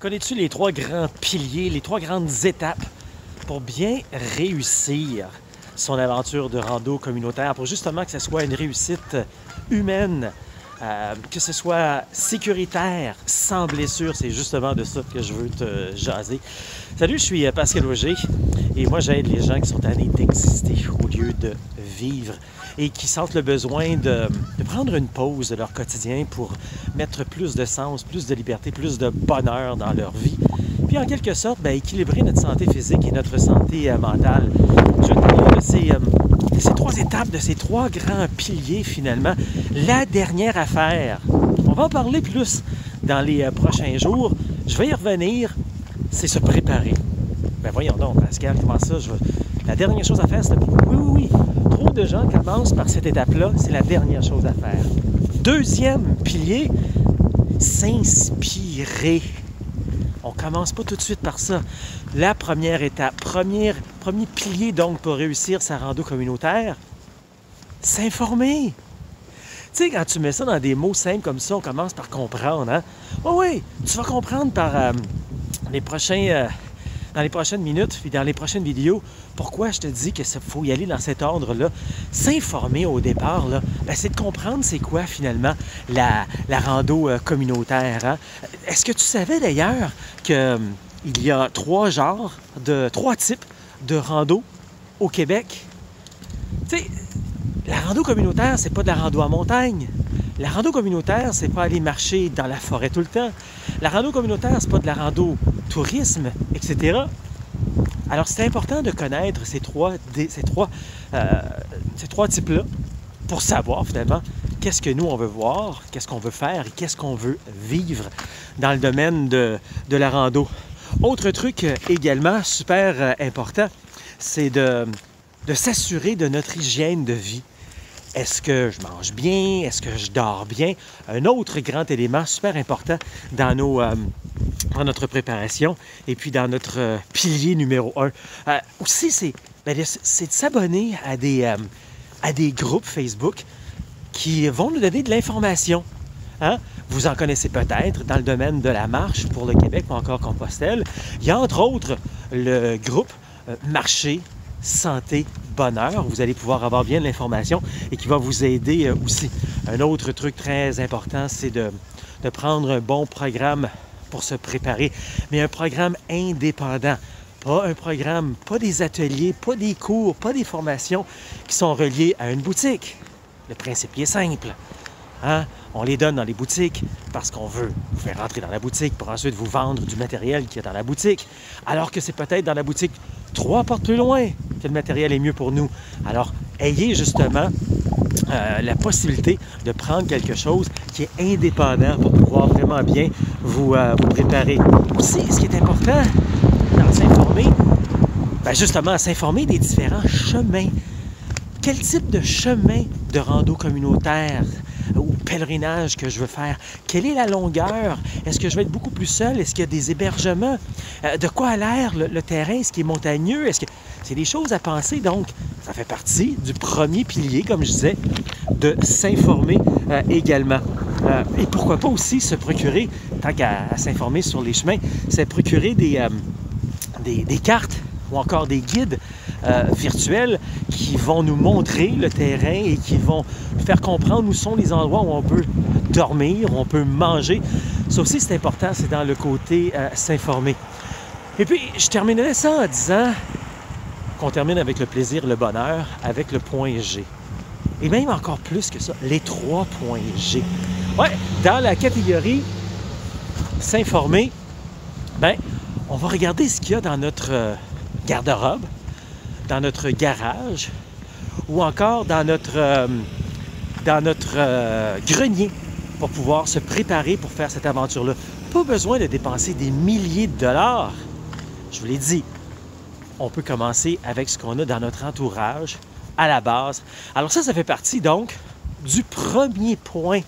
Connais-tu les trois grands piliers, les trois grandes étapes pour bien réussir son aventure de rando communautaire, pour justement que ce soit une réussite humaine, que ce soit sécuritaire, sans blessure? C'est justement de ça que je veux te jaser. Salut, je suis Pascal Auger et moi j'aide les gens qui sont tannés d'exister au lieu de vivre et qui sentent le besoin de prendre une pause de leur quotidien pour mettre plus de sens, plus de liberté, plus de bonheur dans leur vie. Puis en quelque sorte, équilibrer notre santé physique et notre santé mentale. Je vais te parler de ces trois étapes, de ces trois grands piliers finalement. La dernière affaire, on va en parler plus dans les prochains jours. Je vais y revenir, c'est se préparer. Ben voyons donc, Pascal, comment ça? La dernière chose à faire, c'est... Oui. Trop de gens commencent par cette étape-là, c'est la dernière chose à faire. Deuxième pilier, s'inspirer. On commence pas tout de suite par ça. La première étape, premier pilier donc pour réussir sa rando communautaire, s'informer. Tu sais, quand tu mets ça dans des mots simples comme ça, on commence par comprendre, hein? Oh oui, tu vas comprendre par dans les prochaines minutes, puis dans les prochaines vidéos, pourquoi je te dis qu'il faut y aller dans cet ordre-là. S'informer au départ, là, c'est de comprendre c'est quoi finalement la rando communautaire. Hein? Est-ce que tu savais d'ailleurs qu'il y a trois types de rando au Québec? Tu sais, la rando communautaire, c'est pas de la rando en montagne. La rando communautaire, c'est pas aller marcher dans la forêt tout le temps. La rando communautaire, c'est pas de la rando tourisme, etc. Alors, c'est important de connaître ces trois types-là pour savoir, finalement, qu'est-ce que nous, on veut voir, qu'est-ce qu'on veut faire et qu'est-ce qu'on veut vivre dans le domaine de la rando. Autre truc également super important, c'est de s'assurer de notre hygiène de vie. Est-ce que je mange bien? Est-ce que je dors bien? Un autre grand élément super important dans notre préparation et puis dans notre pilier numéro 1. Aussi, c'est de s'abonner à des groupes Facebook qui vont nous donner de l'information. Hein? Vous en connaissez peut-être dans le domaine de la marche pour le Québec ou encore Compostelle. Il y a entre autres le groupe Marcher, Santé, Bonheur. Vous allez pouvoir avoir bien de l'information et qui va vous aider aussi. Un autre truc très important, c'est de prendre un bon programme pour se préparer, mais un programme indépendant. Pas des ateliers, pas des cours, pas des formations qui sont reliées à une boutique. Le principe est simple. Hein? On les donne dans les boutiques parce qu'on veut vous faire rentrer dans la boutique pour ensuite vous vendre du matériel qui est dans la boutique. Alors que c'est peut-être dans la boutique 3 portes plus loin que le matériel est mieux pour nous. Alors, ayez justement la possibilité de prendre quelque chose qui est indépendant pour pouvoir vraiment bien vous préparer. Aussi, ce qui est important dans s'informer, justement, s'informer des différents chemins. Quel type de chemin de rando communautaire ou pèlerinage que je veux faire? Quelle est la longueur? Est-ce que je vais être beaucoup plus seul? Est-ce qu'il y a des hébergements? De quoi a l'air le terrain? Est-ce qu'il est montagneux? C'est des choses à penser, donc ça fait partie du premier pilier, comme je disais, de s'informer également. Et pourquoi pas aussi se procurer, tant qu'à s'informer sur les chemins, c'est procurer des cartes ou encore des guides virtuels qui vont nous montrer le terrain et qui vont nous faire comprendre où sont les endroits où on peut dormir, où on peut manger. Ça aussi, c'est important, c'est dans le côté s'informer. Et puis, je terminerai ça en disant qu'on termine avec le plaisir, le bonheur, avec le point G. Et même encore plus que ça, les 3 points G. Ouais, dans la catégorie s'informer, on va regarder ce qu'il y a dans notre garde-robe, dans notre garage ou encore dans notre grenier pour pouvoir se préparer pour faire cette aventure-là. Pas besoin de dépenser des milliers de dollars. Je vous l'ai dit, on peut commencer avec ce qu'on a dans notre entourage à la base. Alors ça fait partie donc du premier point,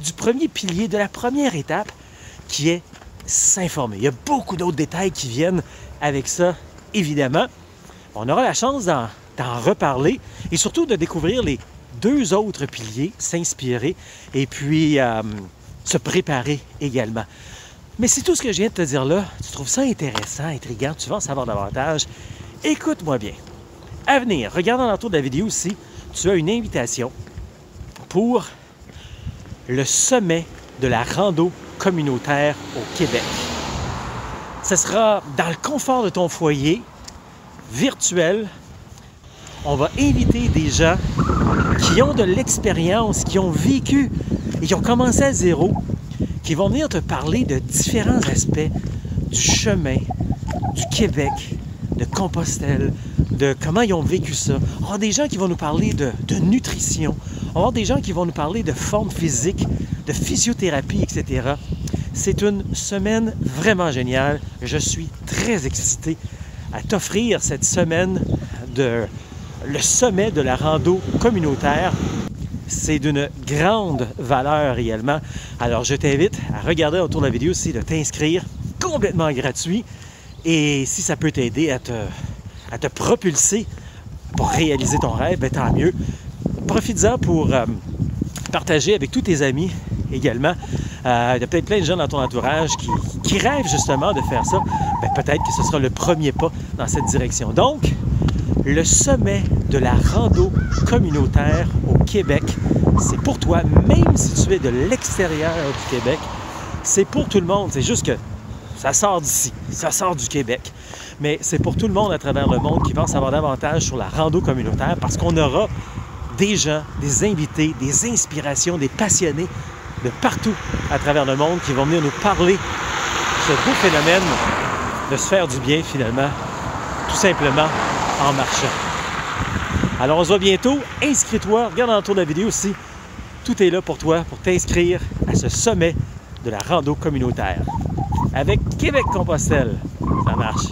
du premier pilier, de la première étape qui est s'informer. Il y a beaucoup d'autres détails qui viennent avec ça, évidemment. On aura la chance d'en reparler et surtout de découvrir les 2 autres piliers, s'inspirer et puis se préparer également. Mais si tout ce que je viens de te dire là, tu trouves ça intéressant, intriguant, tu vas en savoir davantage, écoute-moi bien. À venir, regarde dans l'entour de la vidéo aussi, tu as une invitation pour le sommet de la rando communautaire au Québec. Ce sera dans le confort de ton foyer, virtuel. On va inviter des gens qui ont de l'expérience, qui ont vécu et qui ont commencé à zéro, qui vont venir te parler de différents aspects du chemin, du Québec, de Compostelle, de comment ils ont vécu ça. On va avoir des gens qui vont nous parler de nutrition. On va avoir des gens qui vont nous parler de forme physique, de physiothérapie, etc. C'est une semaine vraiment géniale. Je suis très excité à t'offrir cette semaine le sommet de la rando communautaire. C'est d'une grande valeur également. Alors, je t'invite à regarder autour de la vidéo aussi, de t'inscrire, complètement gratuit. Et si ça peut t'aider à te propulser pour réaliser ton rêve, bien, tant mieux. Profites-en pour partager avec tous tes amis également. Il y a peut-être plein de gens dans ton entourage qui rêvent justement de faire ça. Bien, peut-être que ce sera le premier pas dans cette direction. Donc, le sommet de la rando communautaire au Québec, c'est pour toi, même si tu es de l'extérieur du Québec, c'est pour tout le monde. C'est juste que ça sort d'ici, ça sort du Québec. Mais c'est pour tout le monde à travers le monde qui va en savoir davantage sur la rando communautaire parce qu'on aura des gens, des invités, des inspirations, des passionnés de partout à travers le monde qui vont venir nous parler de ce beau phénomène de se faire du bien finalement, tout simplement en marchant. Alors on se voit bientôt, inscris-toi, regarde autour de la vidéo aussi, tout est là pour toi, pour t'inscrire à ce sommet de la rando communautaire avec Québec-Compostelle. Ça marche.